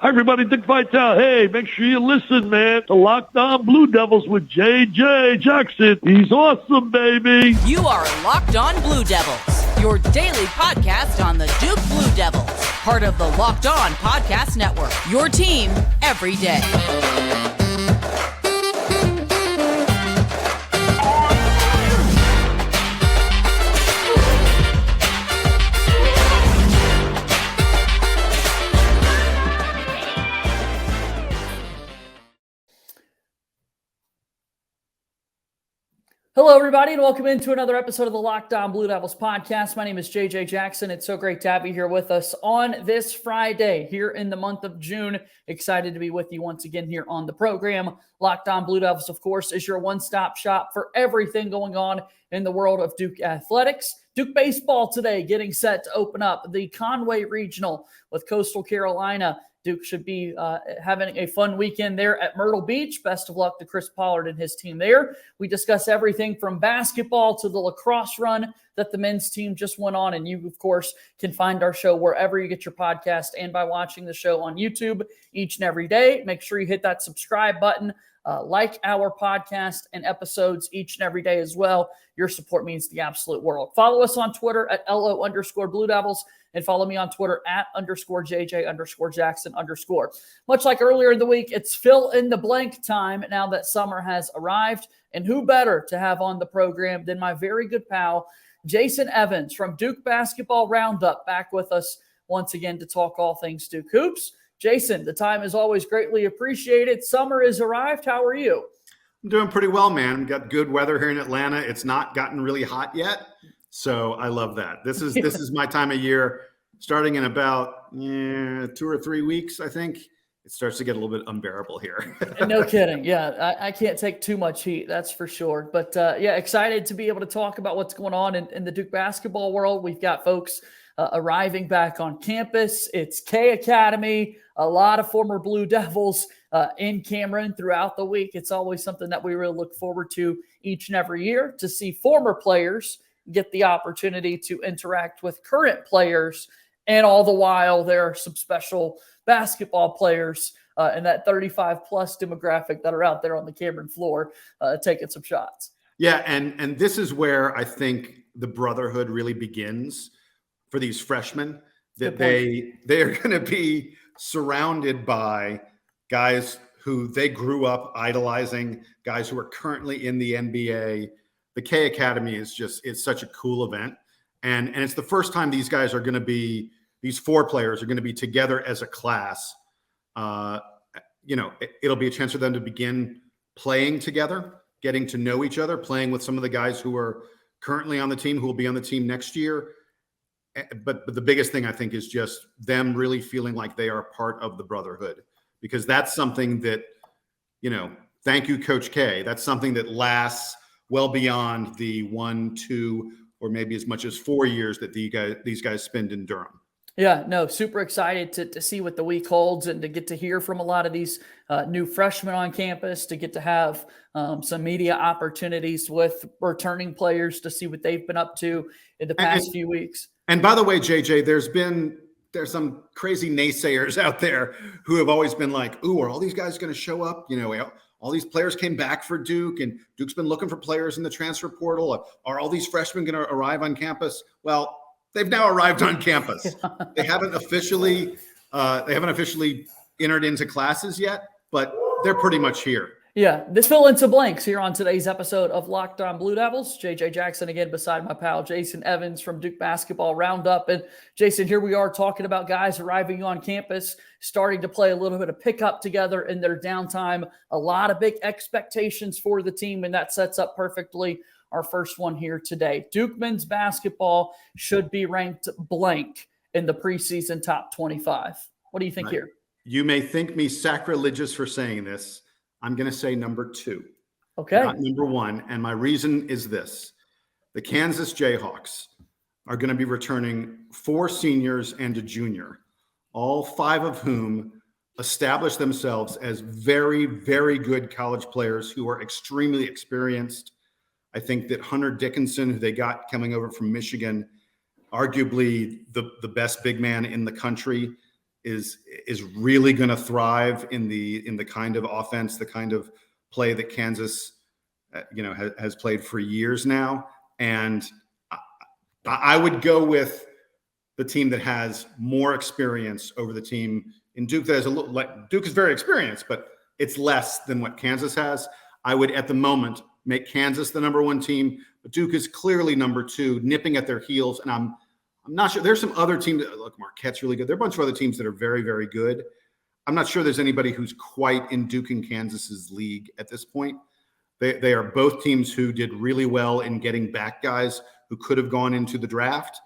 Hi, everybody. Dick Vitale. Hey, make sure you listen, man, to Locked On Blue Devils with J.J. Jackson. He's awesome, baby. You are Locked On Blue Devils, your daily podcast on the Duke Blue Devils, part of the Locked On Podcast Network, your team every day. Hello, everybody, and welcome into another episode of the Locked On Blue Devils podcast. My name is JJ Jackson. It's so great to have you here with us on this Friday here in the month of June. Excited to be with you once again here on the program. Locked On Blue Devils, of course, is your one-stop shop for everything going on in the world of Duke athletics. Duke baseball today getting set to open up the Conway Regional with Coastal Carolina. Duke should be having a fun weekend there at Myrtle Beach. Best of luck to Chris Pollard and his team there. We discuss everything from basketball to the lacrosse run that the men's team just went on. And you, of course, can find our show wherever you get your podcast and by watching the show on YouTube each and every day. Make sure you hit that subscribe button. Like our podcast and episodes each and every day as well. Your support means the absolute world. Follow us on Twitter at LO_Blue Devils and follow me on Twitter at _JJ_Jackson_. Much like earlier in the week, it's fill in the blank time now that summer has arrived. And who better to have on the program than my very good pal, Jason Evans from Duke Basketball Roundup, back with us once again to talk all things Duke hoops. Jason, the time is always greatly appreciated. Summer has arrived. How are you? I'm doing pretty well, man. We've got good weather here in Atlanta. It's not gotten really hot yet, so I love that. This is my time of year. Starting in about 2 or 3 weeks, I think, it starts to get a little bit unbearable here. No kidding. Yeah, I can't take too much heat, that's for sure. But, yeah, excited to be able to talk about what's going on in the Duke basketball world. We've got folks arriving back on campus. It's K Academy, a lot of former Blue Devils in Cameron throughout the week. It's always something that we really look forward to each and every year, to see former players get the opportunity to interact with current players. And all the while, there are some special basketball players in that 35-plus demographic that are out there on the Cameron floor taking some shots. Yeah, and this is where I think the brotherhood really begins for these freshmen, that they are going to be surrounded by guys who they grew up idolizing, guys who are currently in the NBA. The K Academy is it's such a cool event. And it's the first time these guys are going to be, these four players are going to be together as a class. It'll be a chance for them to begin playing together, getting to know each other, playing with some of the guys who are currently on the team, who will be on the team next year. But the biggest thing, I think, is just them really feeling like they are part of the brotherhood, because that's something that, thank you, Coach K. That's something that lasts well beyond the 1, 2, or maybe as much as 4 years that these guys spend in Durham. Yeah, no, super excited to see what the week holds and to get to hear from a lot of these new freshmen on campus, to get to have some media opportunities with returning players to see what they've been up to in the past few weeks. And by the way, JJ, there's some crazy naysayers out there who have always been like, ooh, are all these guys going to show up? All these players came back for Duke, and Duke's been looking for players in the transfer portal. Are all these freshmen going to arrive on campus? Well, they've now arrived on campus. They haven't officially entered into classes yet, but they're pretty much here. Yeah, this fill in some blanks here on today's episode of Locked On Blue Devils. JJ Jackson again beside my pal Jason Evans from Duke Basketball Roundup. And Jason, here we are talking about guys arriving on campus, starting to play a little bit of pickup together in their downtime. A lot of big expectations for the team, and that sets up perfectly our first one here today. Duke men's basketball should be ranked blank in the preseason top 25. What do you think here? You may think me sacrilegious for saying this. I'm going to say number 2. Okay. Not number 1. And my reason is this. The Kansas Jayhawks are going to be returning 4 seniors and a junior, all 5 of whom established themselves as very, very good college players who are extremely experienced. I think that Hunter Dickinson, who they got coming over from Michigan, arguably the best big man in the country, is really going to thrive in the kind of offense, the kind of play that Kansas, has played for years now. And I would go with the team that has more experience over the team in Duke that has a little, like Duke is very experienced, but it's less than what Kansas has. I would, at the moment, make Kansas the number one team, but Duke is clearly number two, nipping at their heels. And I'm not sure. There's some other teams that, look, Marquette's really good. There are a bunch of other teams that are very, very good. I'm not sure there's anybody who's quite in Duke and Kansas's league at this point. They are both teams who did really well in getting back guys who could have gone into the draft.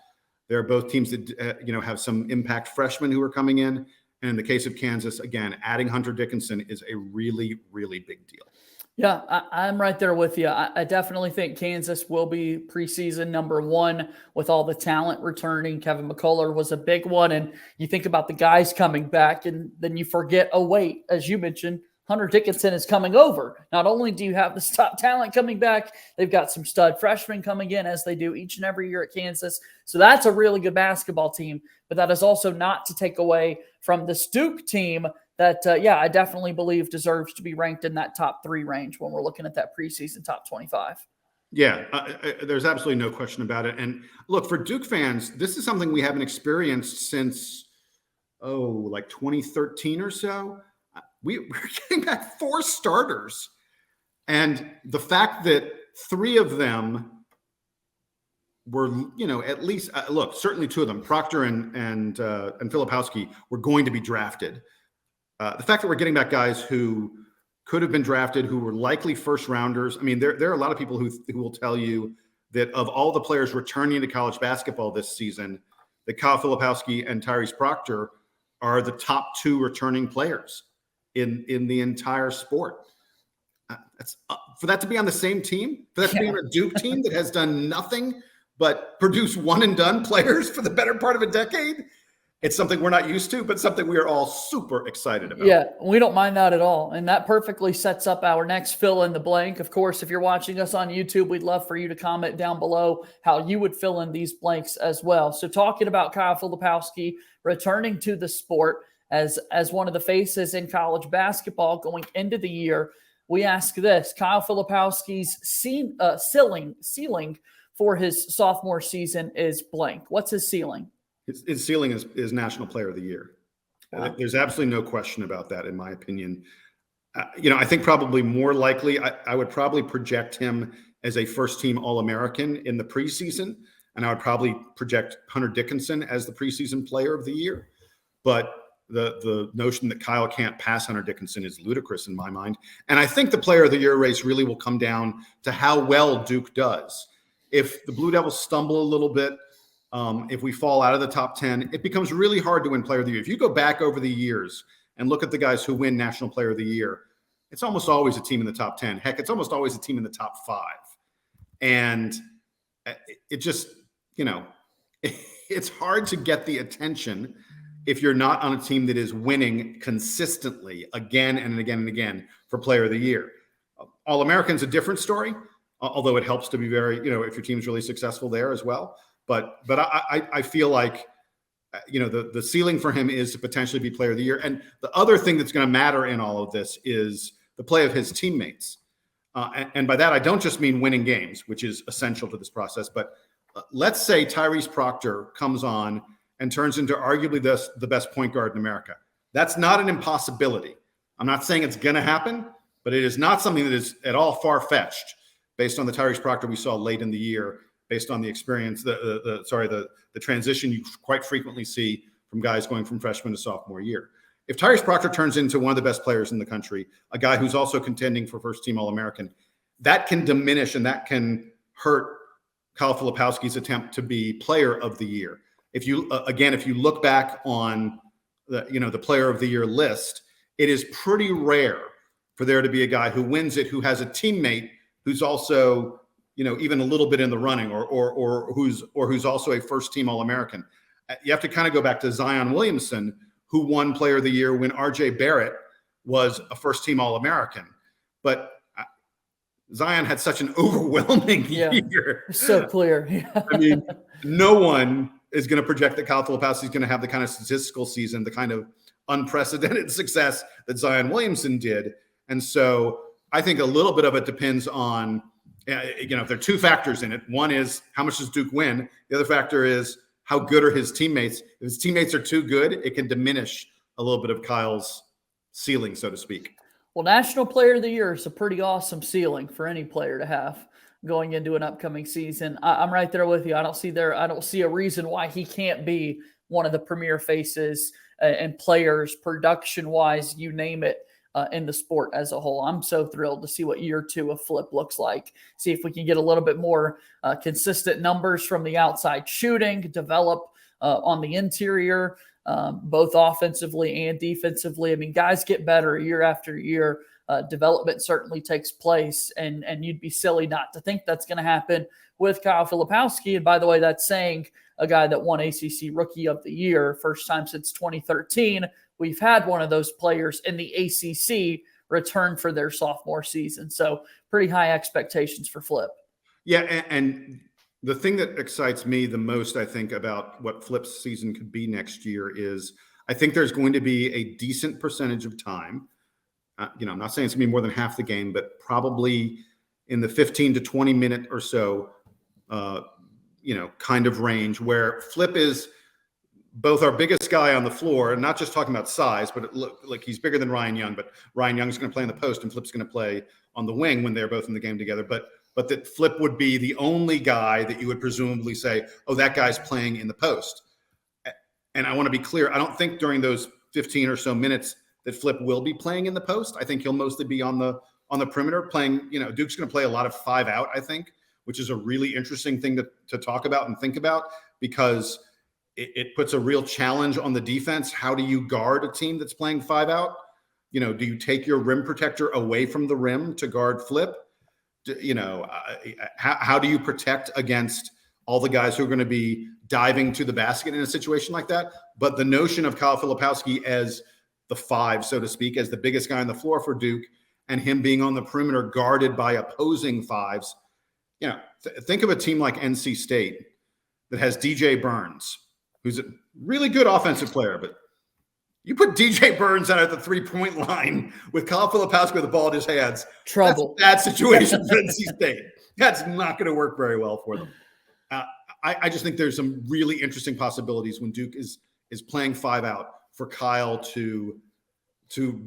They're both teams that have some impact freshmen who are coming in. And in the case of Kansas, again, adding Hunter Dickinson is a really, really big deal. Yeah, I'm right there with you. I definitely think Kansas will be preseason number one with all the talent returning. Kevin McCullough was a big one. And you think about the guys coming back, and then you forget, oh, wait, as you mentioned, Hunter Dickinson is coming over. Not only do you have this top talent coming back, they've got some stud freshmen coming in, as they do each and every year at Kansas. So that's a really good basketball team. But that is also not to take away from this Duke team that, I definitely believe deserves to be ranked in that top 3 range when we're looking at that preseason top 25. Yeah, there's absolutely no question about it. And look, for Duke fans, this is something we haven't experienced since, like 2013 or so. We're getting back 4 starters. And the fact that 3 of them were, at least, look, certainly 2 of them, Proctor and Filipowski, were going to be drafted. The fact that we're getting back guys who could have been drafted, who were likely first rounders. I mean, there are a lot of people who will tell you that of all the players returning to college basketball this season, that Kyle Filipowski and Tyrese Proctor are the top 2 returning players in the entire sport. For that to be on the same team, for that to be on a Duke team that has done nothing but produce one and done players for the better part of a decade. It's something we're not used to, but something we are all super excited about. Yeah, we don't mind that at all. And that perfectly sets up our next fill in the blank. Of course, if you're watching us on YouTube, we'd love for you to comment down below how you would fill in these blanks as well. So talking about Kyle Filipowski returning to the sport as one of the faces in college basketball going into the year, we ask this: Kyle Filipowski's ceiling for his sophomore season is blank. What's his ceiling? His ceiling is National Player of the Year. Wow. There's absolutely no question about that, in my opinion. I think probably more likely, I would probably project him as a first-team All-American in the preseason, and I would probably project Hunter Dickinson as the preseason Player of the Year. But the notion that Kyle can't pass Hunter Dickinson is ludicrous in my mind. And I think the Player of the Year race really will come down to how well Duke does. If the Blue Devils stumble a little bit, if we fall out of the top 10, it becomes really hard to win Player of the Year. If you go back over the years and look at the guys who win National Player of the Year, it's almost always a team in the top 10. Heck, it's almost always a team in the top 5. And it just, it's hard to get the attention if you're not on a team that is winning consistently again and again and again for Player of the Year. All-American's a different story, although it helps to be very, if your team's really successful there as well. But I feel like, the ceiling for him is to potentially be Player of the Year. And the other thing that's going to matter in all of this is the play of his teammates. And by that, I don't just mean winning games, which is essential to this process. But let's say Tyrese Proctor comes on and turns into arguably the best point guard in America. That's not an impossibility. I'm not saying it's going to happen, but it is not something that is at all far-fetched based on the Tyrese Proctor we saw late in the year, based on the experience, the transition you quite frequently see from guys going from freshman to sophomore year. If Tyrese Proctor turns into one of the best players in the country, a guy who's also contending for first-team All-American, that can diminish and that can hurt Kyle Filipowski's attempt to be Player of the Year. If you look back on the Player of the Year list, it is pretty rare for there to be a guy who wins it who has a teammate who's also even a little bit in the running, or who's also a first-team All-American. You have to kind of go back to Zion Williamson, who won Player of the Year when R.J. Barrett was a first-team All-American. But Zion had such an overwhelming year. So clear. I mean, no one is going to project that Kyle Filipowski is going to have the kind of statistical season, the kind of unprecedented success that Zion Williamson did. And so I think a little bit of it depends on, there are two factors in it. One is how much does Duke win? The other factor is how good are his teammates? If his teammates are too good, it can diminish a little bit of Kyle's ceiling, so to speak. Well, National Player of the Year is a pretty awesome ceiling for any player to have going into an upcoming season. I'm right there with you. I don't see a reason why he can't be one of the premier faces and players, production-wise, you name it, in the sport as a whole. I'm so thrilled to see what year 2 of Flip looks like. See if we can get a little bit more consistent numbers from the outside shooting, develop on the interior, both offensively and defensively. I mean, guys get better year after year. Development certainly takes place, and you'd be silly not to think that's going to happen with Kyle Filipowski. And by the way, that's saying a guy that won ACC Rookie of the Year, first time since 2013. We've had one of those players in the ACC return for their sophomore season. So pretty high expectations for Flip. Yeah, and the thing that excites me the most, I think, about what Flip's season could be next year is I think there's going to be a decent percentage of time. I'm not saying it's going to be more than half the game, but probably in the 15 to 20 minute or so, kind of range where Flip is both our biggest guy on the floor, and not just talking about size, but like he's bigger than Ryan Young, but Ryan Young's going to play in the post and Flip's going to play on the wing when they're both in the game together. But that Flip would be the only guy that you would presumably say, oh, that guy's playing in the post. And I want to be clear. I don't think during those 15 or so minutes that Flip will be playing in the post. I think he'll mostly be on the perimeter playing. Duke's going to play a lot of 5 out, I think, which is a really interesting thing to talk about and think about, because it puts a real challenge on the defense. How do you guard a team that's playing 5 out? Do you take your rim protector away from the rim to guard Flip? How do you protect against all the guys who are going to be diving to the basket in a situation like that? But the notion of Kyle Filipowski as the 5, so to speak, as the biggest guy on the floor for Duke, and him being on the perimeter guarded by opposing 5s. Think of a team like NC State that has DJ Burns, who's a really good offensive player, but you put DJ Burns out at the 3-point line with Kyle Filipowski with the ball in his hands. Trouble. That's a bad situation for NC State. That's not going to work very well for them. I just think there's some really interesting possibilities when Duke is playing 5 out for Kyle to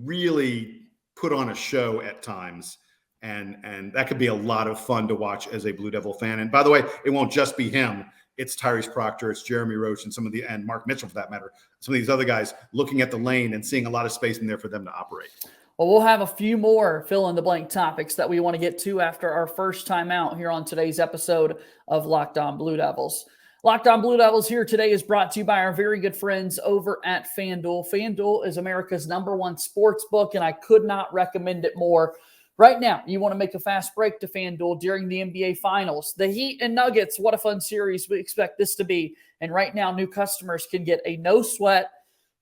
really put on a show at times. And that could be a lot of fun to watch as a Blue Devil fan. And by the way, it won't just be him. It's Tyrese Proctor, it's Jeremy Roach, and Mark Mitchell, for that matter. Some of these other guys looking at the lane and seeing a lot of space in there for them to operate. Well, we'll have a few more fill-in-the-blank topics that we want to get to after our first time out here on today's episode of Locked On Blue Devils. Locked On Blue Devils here today is brought to you by our very good friends over at FanDuel. FanDuel is America's #1 sports book, and I could not recommend it more. Right now, you want to make a fast break to FanDuel during the NBA Finals. The Heat and Nuggets, what a fun series we expect this to be. And right now, new customers can get a no-sweat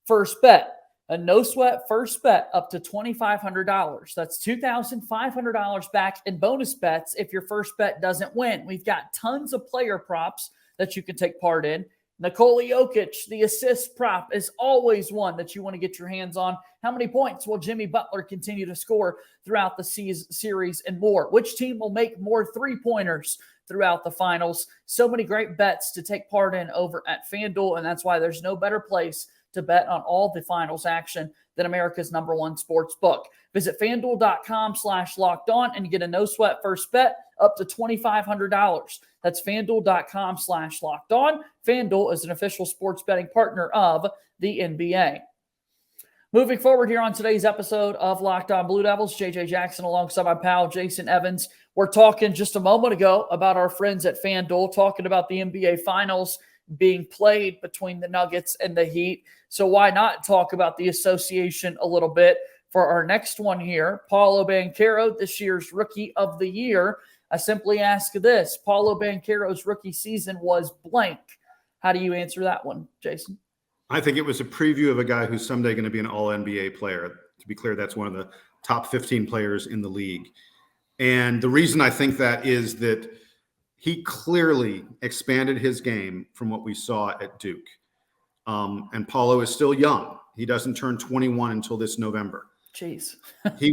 first bet. A no-sweat first bet up to $2,500. That's $2,500 back in bonus bets if your first bet doesn't win. We've got tons of player props that you can take part in. Nikola Jokic, the assist prop, is always one that you want to get your hands on. How many points will Jimmy Butler continue to score throughout the series and more? Which team will make more three-pointers throughout the finals? So many great bets to take part in over at FanDuel, and that's why there's no better place to bet on all the finals action than America's #1 sports book. Visit FanDuel.com/lockedon and get a no-sweat first bet up to $2,500. That's FanDuel.com/lockedon. FanDuel is an official sports betting partner of the NBA. Moving forward here on today's episode of Locked On Blue Devils, JJ Jackson alongside my pal Jason Evans. We're talking just a moment ago about our friends at FanDuel, talking about the NBA Finals being played between the Nuggets and the Heat. So why not talk about the association a little bit for our next one here? Paolo Banchero, this year's Rookie of the Year. I simply ask this: Paolo Banchero's rookie season was blank. How do you answer that one, Jason? I think it was a preview of a guy who's someday going to be an all-NBA player. To be clear, that's one of the top 15 players in the league. And the reason I think that is that he clearly expanded his game from what we saw at Duke. And Paolo is still young. He doesn't turn 21 until this November. Jeez. He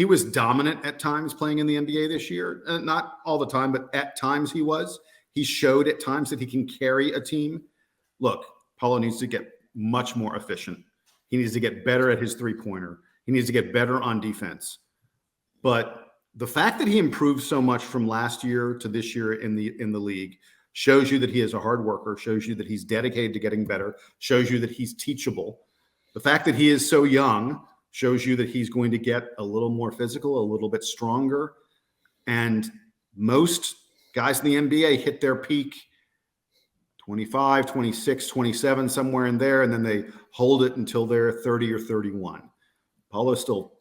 was dominant at times playing in the NBA this year. Not all the time, but at times he was. He showed at times that he can carry a team. Look, Paolo needs to get much more efficient. He needs to get better at his three-pointer. He needs to get better on defense. But the fact that he improved so much from last year to this year in the league shows you that he is a hard worker, shows you that he's dedicated to getting better, shows you that he's teachable. The fact that he is so young shows you that he's going to get a little more physical, a little bit stronger. And most guys in the NBA hit their peak 25, 26, 27, somewhere in there, and then they hold it until they're 30 or 31. Paolo's still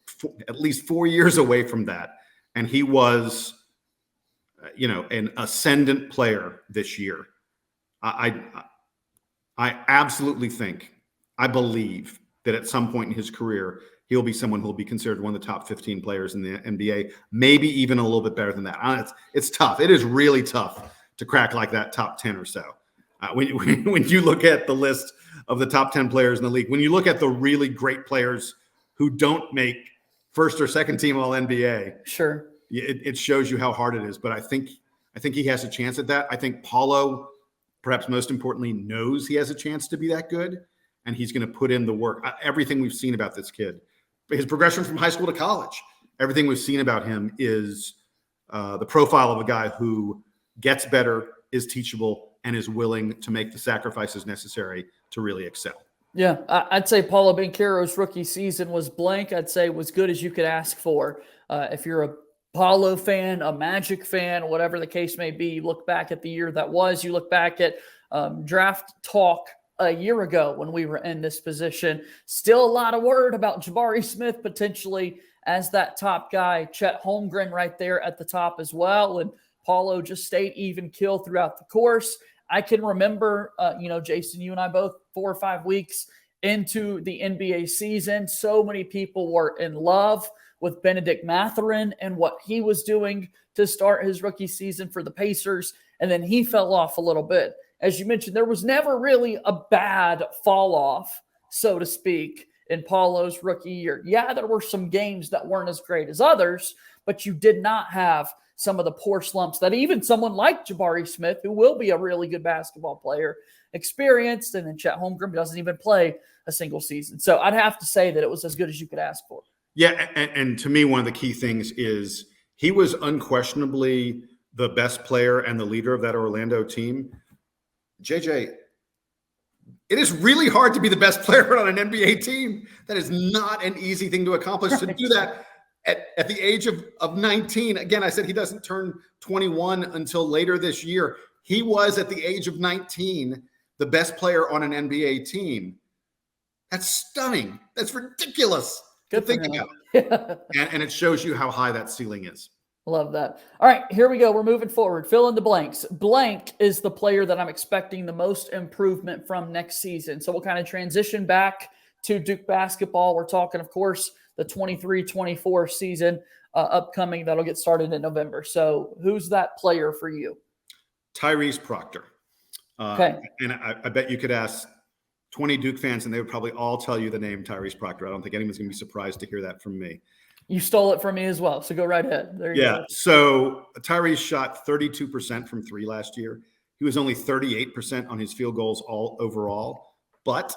at least 4 years away from that. And he was, an ascendant player this year. I absolutely I believe that at some point in his career, he'll be someone who'll be considered one of the top 15 players in the NBA, maybe even a little bit better than that. It's tough. It is really tough to crack like that top 10 or so. When you look at the list of the top 10 players in the league, when you look at the really great players who don't make first or second team all NBA, sure, it shows you how hard it is. But I think he has a chance at that. I think Paolo, perhaps most importantly, knows he has a chance to be that good, and he's going to put in the work. Everything we've seen about this kid, his progression from high school to college, everything we've seen about him is the profile of a guy who gets better, is teachable, and is willing to make the sacrifices necessary to really excel. Yeah, I'd say Paolo Banchero's rookie season was blank. I'd say was good as you could ask for. If you're a Paolo fan, a Magic fan, whatever the case may be, you look back at the year that was, you look back at draft talk a year ago when we were in this position. Still a lot of word about Jabari Smith potentially as that top guy. Chet Holmgren right there at the top as well. And Paolo just stayed even kill throughout the course. I can remember, Jason, you and I both 4 or 5 weeks into the NBA season, so many people were in love with Benedict Mathurin and what he was doing to start his rookie season for the Pacers. And then he fell off a little bit. As you mentioned, there was never really a bad fall off, so to speak, in Paolo's rookie year. Yeah, there were some games that weren't as great as others, but you did not have some of the poor slumps that even someone like Jabari Smith, who will be a really good basketball player, experienced. And then Chet Holmgren doesn't even play a single season. So I'd have to say that it was as good as you could ask for. Yeah, and to me, one of the key things is he was unquestionably the best player and the leader of that Orlando team. JJ, it is really hard to be the best player on an NBA team. That is not an easy thing to accomplish. To do that at the age of 19. Again, I said he doesn't turn 21 until later this year. He was, at the age of 19, the best player on an NBA team. That's stunning. That's ridiculous to think about. And it shows you how high that ceiling is. Love that. All right, here we go. We're moving forward. Fill in the blanks. Blank is the player that I'm expecting the most improvement from next season. So we'll kind of transition back to Duke basketball. We're talking, of course, the 23-24 season upcoming that'll get started in November. So who's that player for you? Tyrese Proctor. Okay. And I bet you could ask 20 Duke fans and they would probably all tell you the name Tyrese Proctor. I don't think anyone's going to be surprised to hear that from me. You stole it from me as well, so go right ahead. There you go. So Tyrese shot 32% from three last year. He was only 38% on his field goals overall. But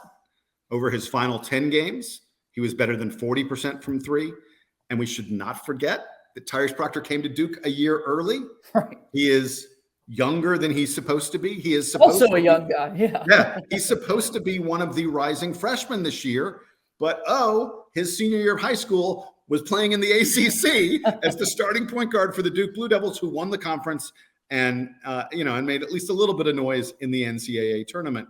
over his final 10 games, he was better than 40% from three. And we should not forget that Tyrese Proctor came to Duke a year early. Right. He is younger than he's supposed to be. He is supposed also a young guy. Yeah. He's supposed to be one of the rising freshmen this year. But his senior year of high school was playing in the ACC as the starting point guard for the Duke Blue Devils, who won the conference and made at least a little bit of noise in the NCAA tournament.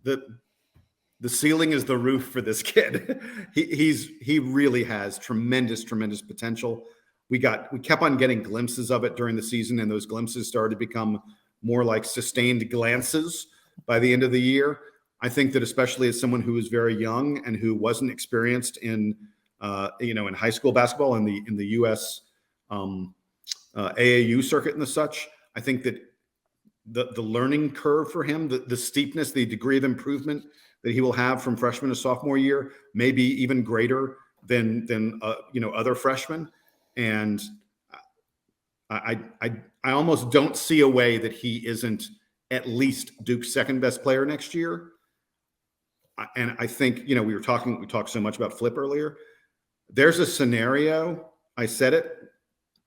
The ceiling is the roof for this kid. He really has tremendous potential. We kept on getting glimpses of it during the season, and those glimpses started to become more like sustained glances by the end of the year. I think that especially as someone who is very young and who wasn't experienced in high school basketball in the U.S. AAU circuit and the such. I think that the learning curve for him, the steepness, the degree of improvement that he will have from freshman to sophomore year may be even greater than other freshmen. And I almost don't see a way that he isn't at least Duke's second best player next year. And I think, we talked so much about Flip earlier. There's a scenario, I said it,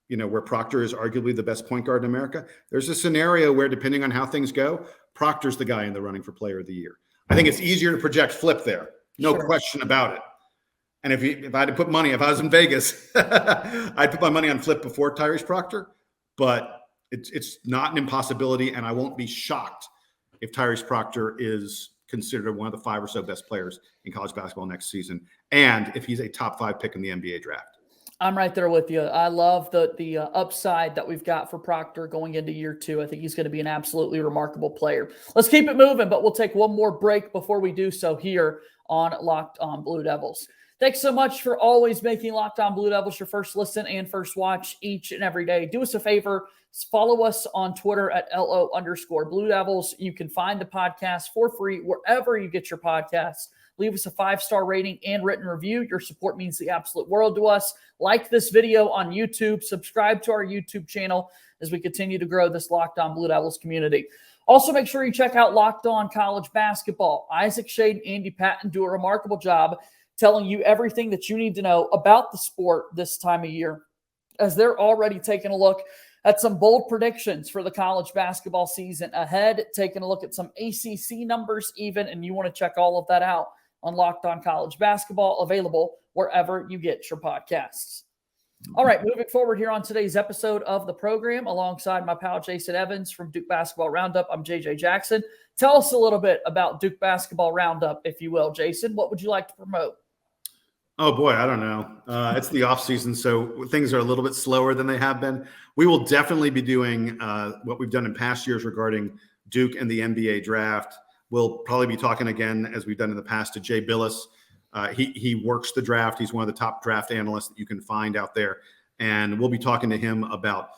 where Proctor is arguably the best point guard in America. There's a scenario where, depending on how things go, Proctor's the guy in the running for player of the year. I think it's easier to project Flip there. No question about it. And if I had to put money, if I was in Vegas, I'd put my money on Flip before Tyrese Proctor. But it's not an impossibility, and I won't be shocked if Tyrese Proctor is considered one of the 5 or so best players in college basketball next season, and if he's a top 5 pick in the NBA draft. I'm right there with you. I love the upside that we've got for Proctor going into year 2. I think he's going to be an absolutely remarkable player. Let's keep it moving, but we'll take one more break before we do so here on Locked On Blue Devils. Thanks so much for always making Locked On Blue Devils your first listen and first watch each and every day. Do us a favor. Follow us on Twitter at @LO_Blue Devils. You can find the podcast for free wherever you get your podcasts. Leave us a 5-star rating and written review. Your support means the absolute world to us. Like this video on YouTube. Subscribe to our YouTube channel as we continue to grow this Locked On Blue Devils community. Also, make sure you check out Locked On College Basketball. Isaac Shade and Andy Patton do a remarkable job telling you everything that you need to know about the sport this time of year, as they're already taking a look at some bold predictions for the college basketball season ahead, taking a look at some ACC numbers even, and you want to check all of that out on Locked On College Basketball, available wherever you get your podcasts. All right, moving forward here on today's episode of the program, alongside my pal Jason Evans from Duke Basketball Roundup, I'm JJ Jackson. Tell us a little bit about Duke Basketball Roundup, if you will. Jason, what would you like to promote? Oh, boy, I don't know. It's the off season, so things are a little bit slower than they have been. We will definitely be doing what we've done in past years regarding Duke and the NBA draft. We'll probably be talking again, as we've done in the past, to Jay Billis. He works the draft. He's one of the top draft analysts that you can find out there. And we'll be talking to him about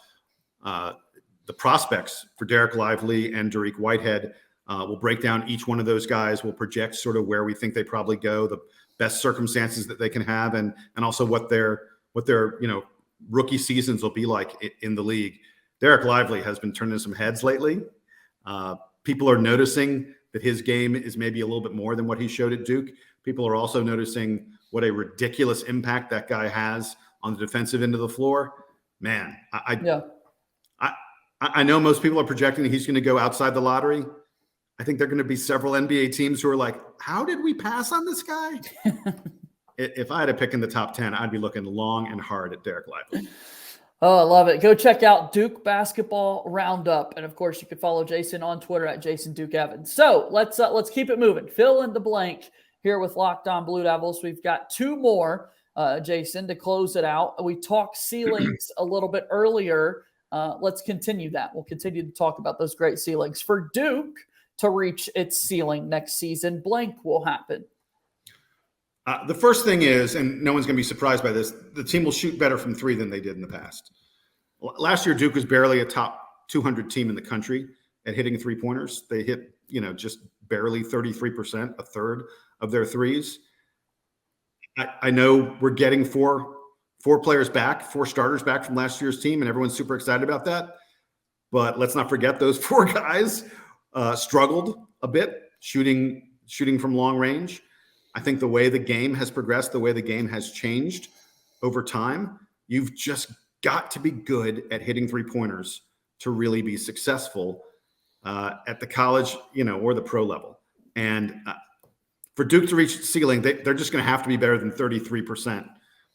the prospects for Derek Lively and Dariq Whitehead. We'll break down each one of those guys. We'll project sort of where we think they probably go, the best circumstances that they can have, and also what their rookie seasons will be like in the league. Derek Lively has been turning some heads lately. People are noticing that his game is maybe a little bit more than what he showed at Duke. People are also noticing what a ridiculous impact that guy has on the defensive end of the floor. Man, I know most people are projecting that he's going to go outside the lottery. I think there are going to be several NBA teams who are like, how did we pass on this guy? If I had to pick in the top 10, I'd be looking long and hard at Derek Lively. Oh, I love it. Go check out Duke Basketball Roundup. And, of course, you can follow Jason on Twitter at Jason Duke Evans. So let's keep it moving. Fill in the blank here with Locked On Blue Devils. We've got 2 more, Jason, to close it out. We talked ceilings a little bit earlier. Let's continue that. We'll continue to talk about those great ceilings. For Duke to reach its ceiling next season, blank will happen. The first thing is, and no one's going to be surprised by this, the team will shoot better from 3 than they did in the past. Last year, Duke was barely a top 200 team in the country at hitting 3-pointers. They hit, just barely 33%, a third of their threes. I know we're getting four players back, 4 starters back from last year's team, and everyone's super excited about that. But let's not forget those 4 guys struggled a bit shooting from long range. I think the way the game has progressed, the way the game has changed over time, you've just got to be good at hitting 3-pointers to really be successful at the college, or the pro level. And for Duke to reach the ceiling, they're just going to have to be better than 33%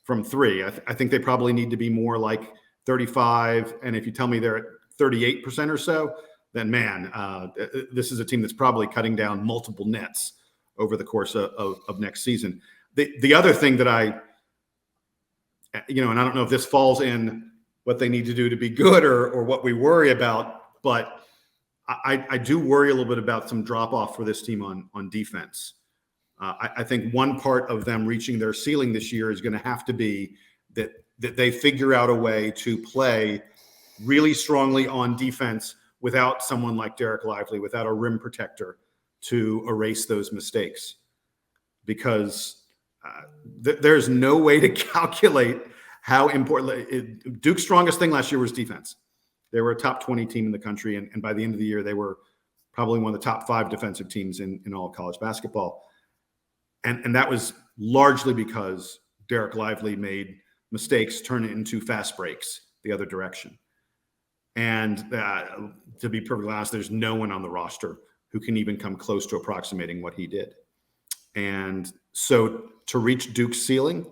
from 3. I think they probably need to be more like 35. And if you tell me they're at 38% or so, then man, this is a team that's probably cutting down multiple nets over the course of next season. The other thing that and I don't know if this falls in what they need to do to be good or what we worry about, but I do worry a little bit about some drop off for this team on defense. I think one part of them reaching their ceiling this year is going to have to be that they figure out a way to play really strongly on defense without someone like Derek Lively, without a rim protector to erase those mistakes. Because there's no way to calculate how important Duke's strongest thing last year was defense. They were a top 20 team in the country. And by the end of the year, they were probably one of the top 5 defensive teams in all of college basketball. And that was largely because Derek Lively made mistakes turn it into fast breaks the other direction. And to be perfectly honest, there's no one on the roster who can even come close to approximating what he did. And so to reach Duke's ceiling,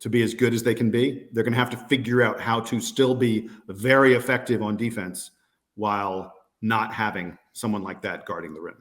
to be as good as they can be, they're going to have to figure out how to still be very effective on defense while not having someone like that guarding the rim.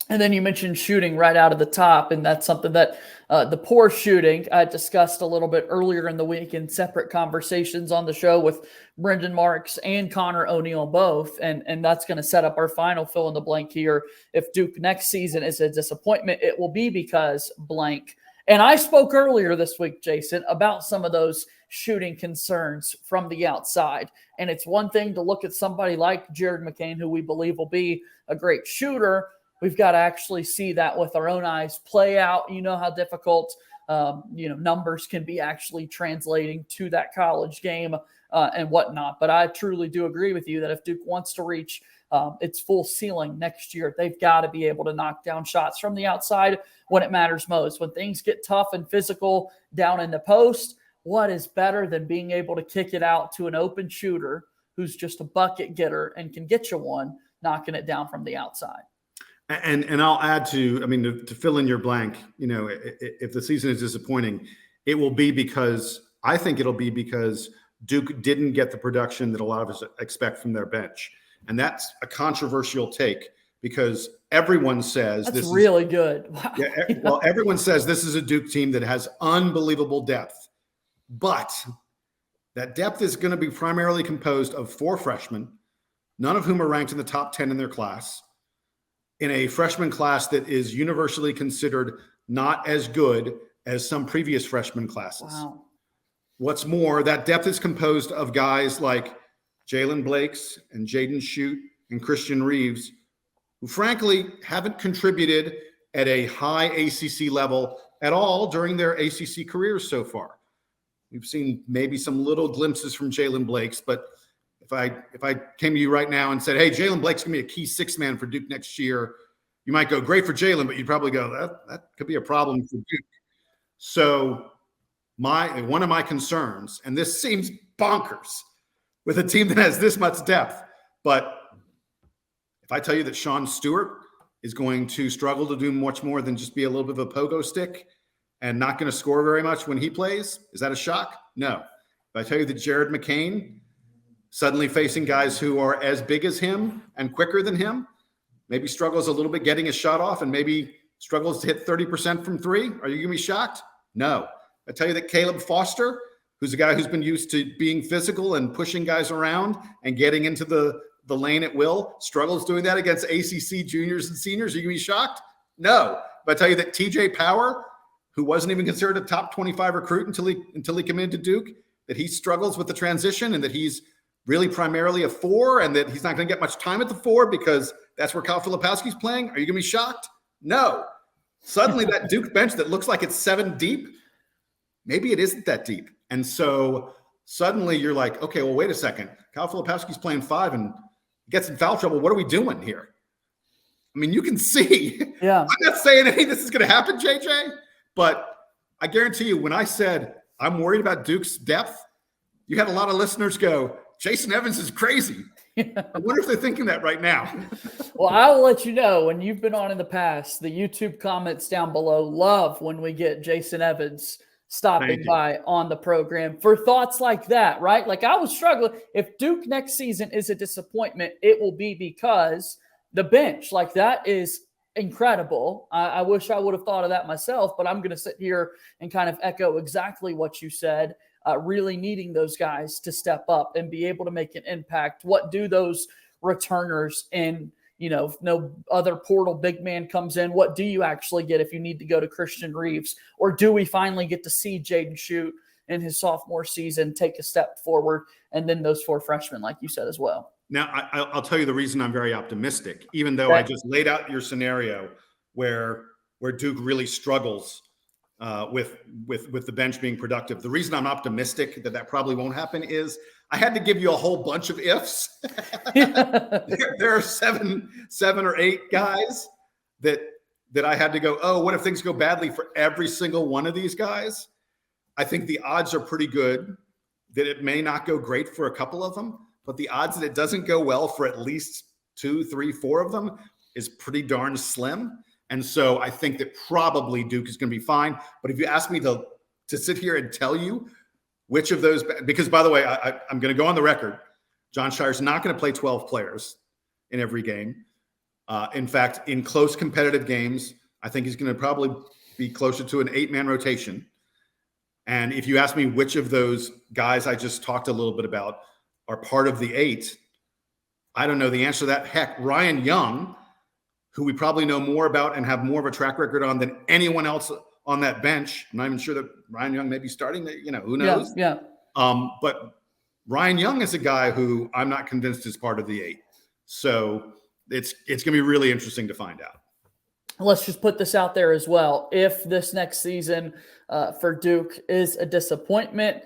And then you mentioned shooting right out of the top, and that's something that the poor shooting I discussed a little bit earlier in the week in separate conversations on the show with Brendan Marks and Connor O'Neill both, and that's going to set up our final fill in the blank here. If Duke next season is a disappointment, it will be because blank. And I spoke earlier this week, Jason, about some of those shooting concerns from the outside. And it's one thing to look at somebody like Jared McCain, who we believe will be a great shooter. We've got to actually see that with our own eyes play out. You know how difficult, numbers can be actually translating to that college game and whatnot. But I truly do agree with you that if Duke wants to reach its full ceiling next year, they've got to be able to knock down shots from the outside when it matters most. When things get tough and physical down in the post, what is better than being able to kick it out to an open shooter who's just a bucket getter and can get you one, knocking it down from the outside? And I'll add to fill in your blank, if the season is disappointing, it'll be because Duke didn't get the production that a lot of us expect from their bench. And that's a controversial take because everyone says that's really good. Wow. Yeah, well, everyone says this is a Duke team that has unbelievable depth, but that depth is going to be primarily composed of 4 freshmen, none of whom are ranked in the top 10 in their class, in a freshman class that is universally considered not as good as some previous freshman classes. Wow. What's more, that depth is composed of guys like Jalen Blakes and Jaden Shute and Christian Reeves, who frankly haven't contributed at a high ACC level at all during their ACC careers so far. We've seen maybe some little glimpses from Jalen Blakes, but if I came to you right now and said, hey, Jalen Blake's going to be a key 6 man for Duke next year, you might go, great for Jalen, but you'd probably go, that could be a problem for Duke. So one of my concerns, and this seems bonkers with a team that has this much depth, but if I tell you that Sean Stewart is going to struggle to do much more than just be a little bit of a pogo stick and not going to score very much when he plays, is that a shock? No. If I tell you that Jared McCain suddenly facing guys who are as big as him and quicker than him, maybe struggles a little bit getting his shot off and maybe struggles to hit 30% from 3, are you going to be shocked? No. I tell you that Caleb Foster, who's a guy who's been used to being physical and pushing guys around and getting into the lane at will, struggles doing that against ACC juniors and seniors, are you going to be shocked? No. But I tell you that TJ Power, who wasn't even considered a top 25 recruit until he committed to Duke, that he struggles with the transition and that he's really primarily a 4 and that he's not going to get much time at the 4 because that's where Kyle Filipowski's playing. Are you going to be shocked? No. Suddenly that Duke bench that looks like it's 7 deep, maybe it isn't that deep. And so suddenly you're like, okay, well, wait a second. Kyle Filipowski's playing 5 and gets in foul trouble. What are we doing here? I mean, you can see. Yeah. I'm not saying any of this is going to happen, JJ, but I guarantee you when I said I'm worried about Duke's depth, you had a lot of listeners go, Jason Evans is crazy. I wonder if they're thinking that right now. Well, I will let you know when you've been on in the past, the YouTube comments down below love when we get Jason Evans stopping by on the program for thoughts like that, right? Like I was struggling. If Duke next season is a disappointment, it will be because the bench, like that is incredible. I wish I would have thought of that myself, but I'm going to sit here and kind of echo exactly what you said. Really needing those guys to step up and be able to make an impact. What do those returners and, if no other portal big man comes in, what do you actually get if you need to go to Christian Reeves? Or do we finally get to see Jaden Shute in his sophomore season take a step forward, and then those 4 freshmen, like you said as well. Now, I'll tell you the reason I'm very optimistic, even though I just laid out your scenario where Duke really struggles with the bench being productive. The reason I'm optimistic that probably won't happen is I had to give you a whole bunch of ifs. There are seven or 8 guys that I had to go, oh, what if things go badly for every single one of these guys? I think the odds are pretty good that it may not go great for a couple of them, but the odds that it doesn't go well for at least 2, 3, 4 of them is pretty darn slim. And so I think that probably Duke is going to be fine. But if you ask me to sit here and tell you which of those, because by the way, I'm going to go on the record, John Shire's not going to play 12 players in every game. In fact, in close competitive games, I think he's going to probably be closer to an 8-man rotation. And if you ask me which of those guys I just talked a little bit about are part of the 8, I don't know the answer to that. Heck, Ryan Young, who we probably know more about and have more of a track record on than anyone else on that bench. I'm not even sure that Ryan Young may be starting. Who knows? Yeah. But Ryan Young is a guy who I'm not convinced is part of the 8. So it's going to be really interesting to find out. Let's just put this out there as well. If this next season for Duke is a disappointment,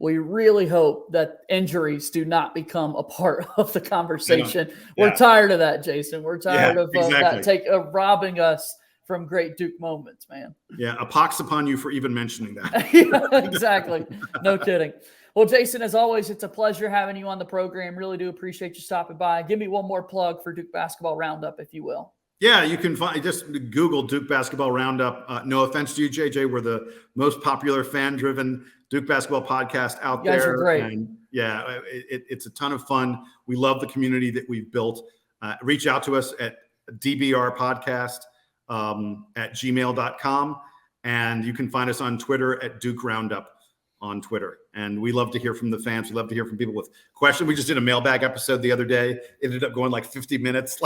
we really hope that injuries do not become a part of the conversation. We're tired of that, Jason. We're tired of that robbing us from great Duke moments, man. Yeah, a pox upon you for even mentioning that. Yeah, exactly. No kidding. Well, Jason, as always, it's a pleasure having you on the program. Really do appreciate you stopping by. Give me one more plug for Duke Basketball Roundup, if you will. Yeah, you can just Google Duke Basketball Roundup. No offense to you, JJ. We're the most popular fan-driven Duke basketball podcast out there. You guys are great. And yeah, it's a ton of fun. We love the community that we've built. Reach out to us at dbrpodcast at gmail.com. And you can find us on Twitter at Duke Roundup on Twitter. And we love to hear from the fans. We love to hear from people with questions. We just did a mailbag episode the other day. It ended up going like 50 minutes.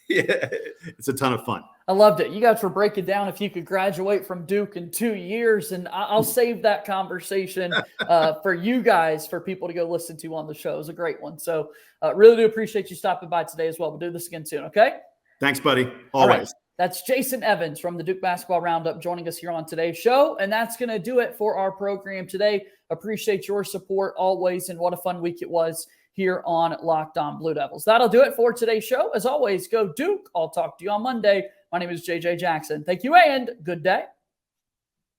It's a ton of fun. I loved it. You guys were breaking down if you could graduate from Duke in 2 years, and I'll save that conversation for you guys, for people to go listen to on the show. It was a great one. So really do appreciate you stopping by today as well. We'll do this again soon, okay? Thanks, buddy. Always. That's Jason Evans from the Duke Basketball Roundup joining us here on today's show. And that's going to do it for our program today. Appreciate your support always. And what a fun week it was here on Locked On Blue Devils. That'll do it for today's show. As always, go Duke. I'll talk to you on Monday. My name is JJ Jackson. Thank you and good day.